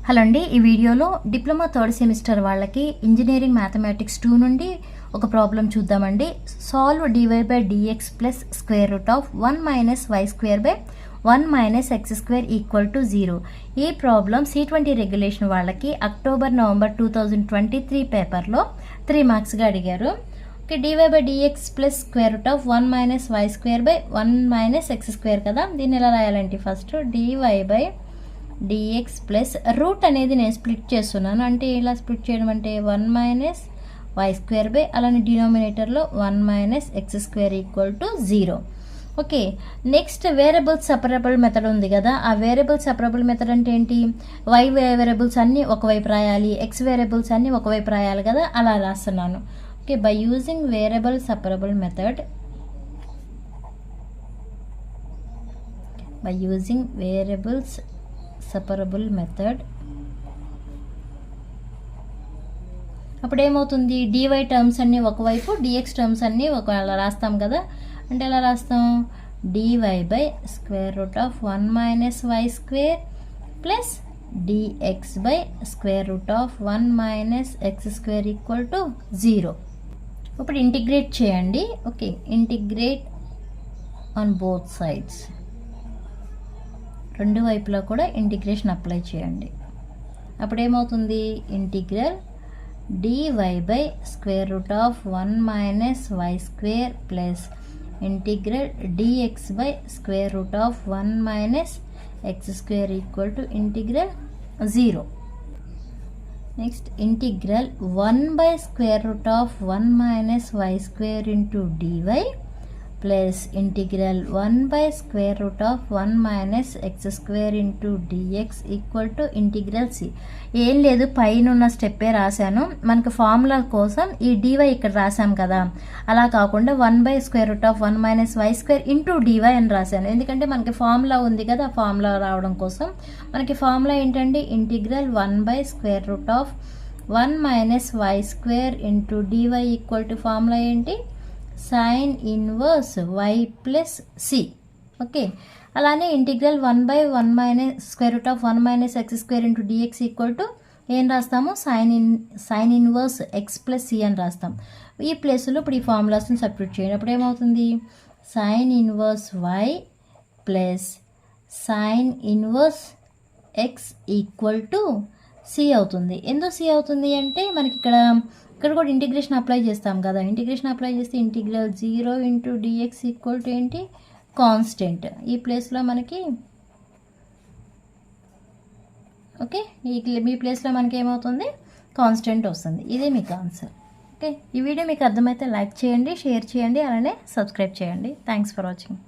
Hello అండి, ఈ వీడియోలో డిప్లొమా థర్డ్ సెమిస్టర్ వాళ్ళకి ఇంజనీరింగ్ మ్యాథమెటిక్స్ 2 నుండి ఒక ప్రాబ్లం చూద్దామండి. Solve dy by dx plus square root of 1 minus why square by 1 minus X square equal to 0. ఈ ప్రాబ్లం C20 రెగ్యులేషన్ వాళ్ళకి అక్టోబర్-నవంబర్ 2023 పేపర్లో 3 మార్క్స్గా అడిగారు. Okay, dy by dx plus square root of 1 minus why square by 1 minus X square కదా. దీన్ని ఎలా రాయాలంటే first dy by dx plus root అనేది నేను స్ప్లిట్ చేస్తున్నాను. అంటే ఇలా స్ప్లిట్ చేయడం అంటే 1 మైనస్ వై స్క్వేర్ బై అలానే డినామినేటర్లో 1 minus X square equal to 0. Okay, next variable separable method ఉంది కదా. ఆ వేరియబుల్ సపరబుల్ మెథడ్ అంటే ఏంటి? వై వేరియబుల్స్ అన్నీ ఒకవైపు రాయాలి, ఎక్స్ వేరియబుల్స్ అన్నీ ఒకవైపు రాయాలి కదా, అలా రాస్తున్నాను. Okay, by using variable separable method separable method అప్పుడు ఏమవుతుంది? డివై టర్మ్స్ అన్నీ ఒకవైపు, డిఎక్స్ టర్మ్స్ అన్నీ అలా రాస్తాం కదా. అంటే ఎలా రాస్తాం? D Y by square root of 1 minus why square plus D X by square root of 1 minus X square equal to 0. ఇప్పుడు ఇంటిగ్రేట్ చేయండి. Okay, integrate on both sides, రెండు వైపులా కూడా ఇంటిగ్రేషన్ అప్లై చేయండి. అప్పుడు ఏమవుతుంది? Integral D Y by square root of 1 minus why square plus integral D X by square root of 1 minus X square equal to integral 0. Next integral 1 by square root of 1 minus why square into D Y plus integral 1 by square root of 1 minus X square into dx equal to integral C. ఏం లేదు, పైన ఉన్న స్టెప్పే రాశాను. మనకు formula కోసం ఈ DY ఇక్కడ రాసాం కదా, అలా కాకుండా 1 by square root of 1 minus why square into D Y అని రాశాను. ఎందుకంటే మనకి ఫార్ములా ఉంది కదా, ఫార్ములా రావడం కోసం. మనకి ఫార్ములా ఏంటండి? Integral 1 by square root of 1 minus why square into dy equal to formula ఏంటి? Sine inverse why plus C. Okay, అలానే integral 1 by 1 minus square root of 1 minus X square into dx equal to ఏం రాస్తాము? Sine inverse x plus C అని రాస్తాం. ఈ ప్లేస్లో ఇప్పుడు ఈ ఫార్ములాస్ని సబ్స్టిట్యూట్ చేయండి. అప్పుడు ఏమవుతుంది? Sine inverse why plus sine inverse X equal to C అవుతుంది. ఎందుకు సి అవుతుంది అంటే మనకి ఇక్కడ కూడా ఇంటిగ్రేషన్ అప్లై చేస్తాం కదా. ఇంటిగ్రేషన్ అప్లై చేస్తే integral 0 into dx equal to ఏంటి? కాన్స్టెంట్. ఈ ప్లేస్లో మనకి ఓకే, ఈ ప్లేస్లో మనకి ఏమవుతుంది? కాన్స్టెంట్ వస్తుంది. ఇదే మీకు ఆన్సర్. ఓకే, ఈ వీడియో మీకు అర్థమైతే లైక్ చేయండి, షేర్ చేయండి, అలానే సబ్స్క్రైబ్ చేయండి. Thanks for watching.